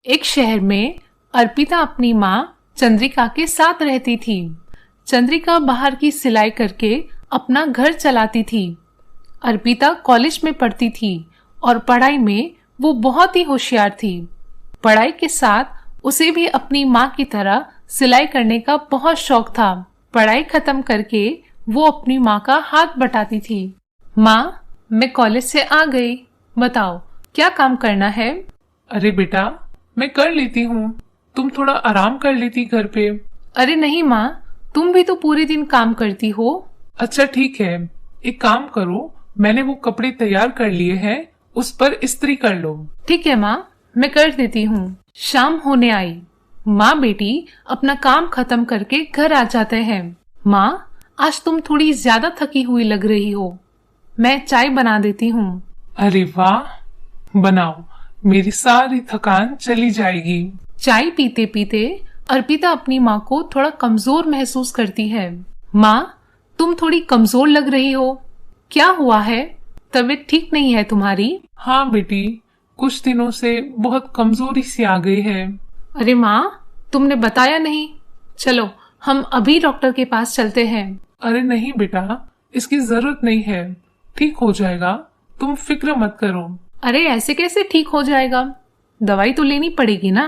एक शहर में अर्पिता अपनी माँ चंद्रिका के साथ रहती थी। चंद्रिका बाहर की सिलाई करके अपना घर चलाती थी। अर्पिता कॉलेज में पढ़ती थी और पढ़ाई में वो बहुत ही होशियार थी। पढ़ाई के साथ उसे भी अपनी माँ की तरह सिलाई करने का बहुत शौक था। पढ़ाई खत्म करके वो अपनी माँ का हाथ बटाती थी। माँ, मैं कॉलेज से आ गई, बताओ क्या काम करना है? अरे बेटा, मैं कर लेती हूँ, तुम थोड़ा आराम कर लेती घर पे। अरे नहीं माँ, तुम भी तो पूरे दिन काम करती हो। अच्छा ठीक है, एक काम करो, मैंने वो कपड़े तैयार कर लिए हैं, उस पर इस्त्री कर लो। ठीक है माँ, मैं कर देती हूँ। शाम होने आई। माँ बेटी अपना काम खत्म करके घर आ जाते हैं। माँ, आज तुम थोड़ी ज्यादा थकी हुई लग रही हो, मैं चाय बना देती हूँ। अरे वाह, बनाओ, मेरी सारी थकान चली जाएगी। चाय पीते पीते अर्पिता अपनी माँ को थोड़ा कमजोर महसूस करती है। माँ, तुम थोड़ी कमजोर लग रही हो, क्या हुआ है? तबीयत ठीक नहीं है तुम्हारी? हाँ बेटी, कुछ दिनों से बहुत कमजोरी सी आ गई है। अरे माँ, तुमने बताया नहीं। चलो हम अभी डॉक्टर के पास चलते हैं। अरे नहीं बेटा, इसकी जरूरत नहीं है, ठीक हो जाएगा, तुम फिक्र मत करो। अरे ऐसे कैसे ठीक हो जाएगा? दवाई तो लेनी पड़ेगी ना।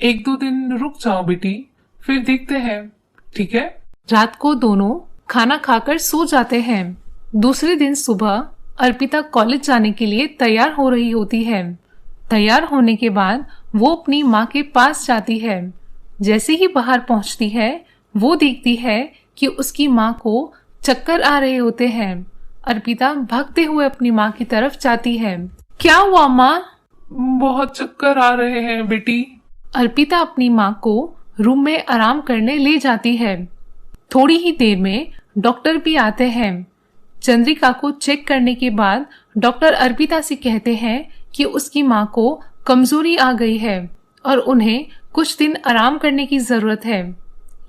1-2 दिन रुक जाओ बेटी, फिर देखते हैं, ठीक है? रात को दोनों खाना खाकर सो जाते हैं। दूसरे दिन सुबह अर्पिता कॉलेज जाने के लिए तैयार हो रही होती है। तैयार होने के बाद वो अपनी माँ के पास जाती है। जैसे ही बाहर पहुंचती है, वो देखती है कि उसकी माँ को चक्कर आ रहे होते हैं। अर्पिता भागते हुए अपनी माँ की तरफ जाती है। क्या हुआ माँ? बहुत चक्कर आ रहे हैं बेटी। अर्पिता अपनी माँ को रूम में आराम करने ले जाती है। थोड़ी ही देर में डॉक्टर भी आते हैं। चंद्रिका को चेक करने के बाद डॉक्टर अर्पिता से कहते हैं कि उसकी माँ को कमजोरी आ गई है और उन्हें कुछ दिन आराम करने की जरूरत है।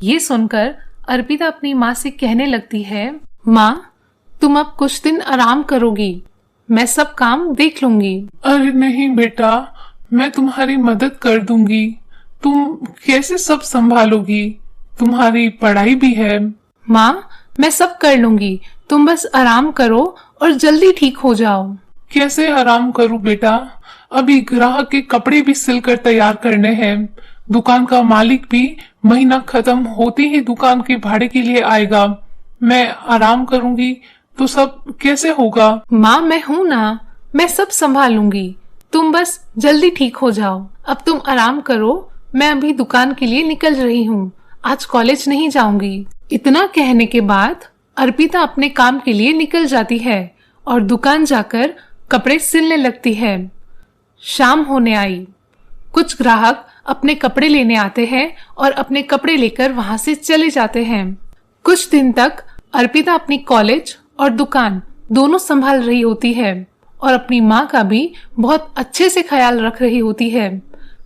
ये सुनकर अर्पिता अपनी माँ से कहने लगती है, माँ, तुम अब कुछ दिन आराम करोगी, मैं सब काम देख लूंगी। अरे नहीं बेटा, मैं तुम्हारी मदद कर दूंगी, तुम कैसे सब संभालोगी, तुम्हारी पढ़ाई भी है। माँ, मैं सब कर लूंगी, तुम बस आराम करो और जल्दी ठीक हो जाओ। कैसे आराम करूं बेटा, अभी ग्राहक के कपड़े भी सिलकर तैयार करने हैं, दुकान का मालिक भी महीना खत्म होते ही दुकान के भाड़े के लिए आएगा, मैं आराम करूंगी तो सब कैसे होगा? माँ, मैं हूँ ना, मैं सब संभाल लूंगी, तुम बस जल्दी ठीक हो जाओ। अब तुम आराम करो, मैं अभी दुकान के लिए निकल रही हूँ, आज कॉलेज नहीं जाऊंगी। इतना कहने के बाद अर्पिता अपने काम के लिए निकल जाती है और दुकान जाकर कपड़े सिलने लगती है। शाम होने आई। कुछ ग्राहक अपने कपड़े लेने आते हैं और अपने कपड़े लेकर वहां से चले जाते हैं। कुछ दिन तक अर्पिता अपनी कॉलेज और दुकान दोनों संभाल रही होती है और अपनी माँ का भी बहुत अच्छे से ख्याल रख रही होती है।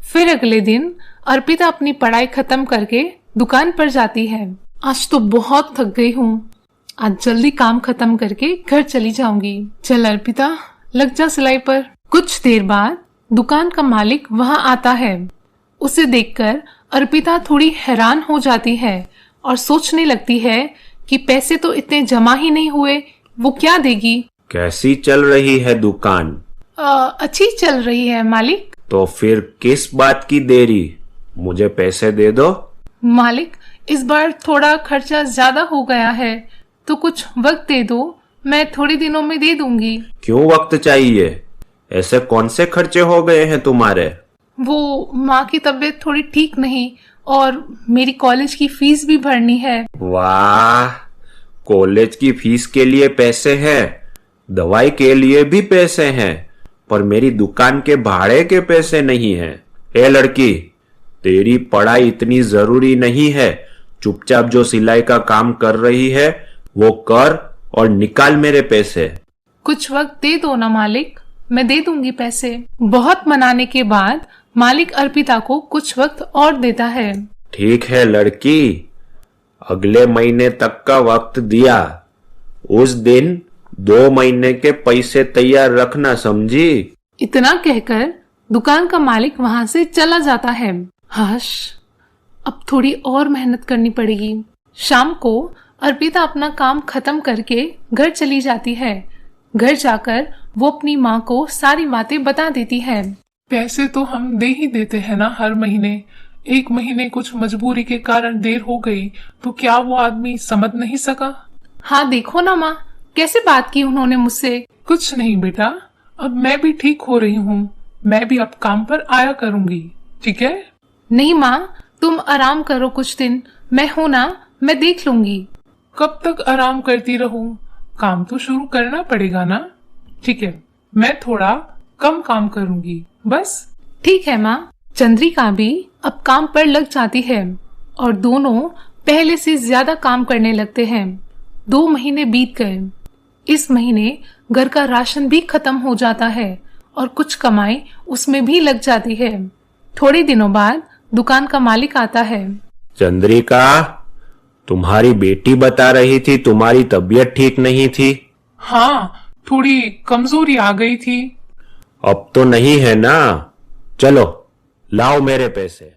फिर अगले दिन अर्पिता अपनी पढ़ाई खत्म करके दुकान पर जाती है। आज तो बहुत थक गई हूँ, आज जल्दी काम खत्म करके घर चली जाऊंगी। चल अर्पिता, लग जा सिलाई पर। कुछ देर बाद दुकान का मालिक वहां आता है। उसे देखकर अर्पिता थोड़ी हैरान हो जाती है और सोचने लगती है कि पैसे तो इतने जमा ही नहीं हुए, वो क्या देगी। कैसी चल रही है दुकान? अच्छी चल रही है मालिक। तो फिर किस बात की देरी, मुझे पैसे दे दो। मालिक, इस बार थोड़ा खर्चा ज्यादा हो गया है, तो कुछ वक्त दे दो, मैं थोड़े दिनों में दे दूंगी। क्यों वक्त चाहिए, ऐसे कौन से खर्चे हो गए हैं तुम्हारे? वो माँ की तबीयत थोड़ी ठीक नहीं और मेरी कॉलेज की फीस भी भरनी है। वाह, कॉलेज की फीस के लिए पैसे हैं, दवाई के लिए भी पैसे हैं, पर मेरी दुकान के भाड़े के पैसे नहीं हैं। ए लड़की, तेरी पढ़ाई इतनी जरूरी नहीं है, चुपचाप जो सिलाई का काम कर रही है वो कर और निकाल मेरे पैसे। कुछ वक्त दे दो ना मालिक, मैं दे दूंगी पैसे। बहुत मनाने के बाद मालिक अर्पिता को कुछ वक्त और देता है। ठीक है लड़की, अगले महीने तक का वक्त दिया, उस दिन 2 महीने के पैसे तैयार रखना, समझी? इतना कहकर दुकान का मालिक वहां से चला जाता है। हाश, अब थोड़ी और मेहनत करनी पड़ेगी। शाम को अर्पिता अपना काम खत्म करके घर चली जाती है। घर जाकर वो अपनी माँ को सारी बातें बता देती है। पैसे तो हम दे ही देते हैं ना हर महीने। एक महीने कुछ मजबूरी के कारण देर हो गई तो क्या वो आदमी समझ नहीं सका? हाँ देखो ना माँ, कैसे बात की उन्होंने मुझसे। कुछ नहीं बेटा, अब मैं भी ठीक हो रही हूँ। मैं भी अब काम पर आया करूंगी, ठीक है? नहीं माँ, तुम आराम करो कुछ दिन, मैं हूं ना, मैं देख लूंगी। कब तक आराम करती रहूं? काम तो शुरू करना पड़ेगा ना। ठीक है, मैं थोड़ा कम काम करूंगी बस। ठीक है माँ। चंद्रिका भी अब काम पर लग जाती है और दोनों पहले से ज्यादा काम करने लगते हैं। 2 महीने बीत गए। इस महीने घर का राशन भी खत्म हो जाता है और कुछ कमाई उसमें भी लग जाती है। थोड़े दिनों बाद दुकान का मालिक आता है। चंद्रिका, तुम्हारी बेटी बता रही थी तुम्हारी तबीयत ठीक नहीं थी। हाँ, थोड़ी कमजोरी आ गई थी। अब तो नहीं है ना? चलो लाओ मेरे पैसे।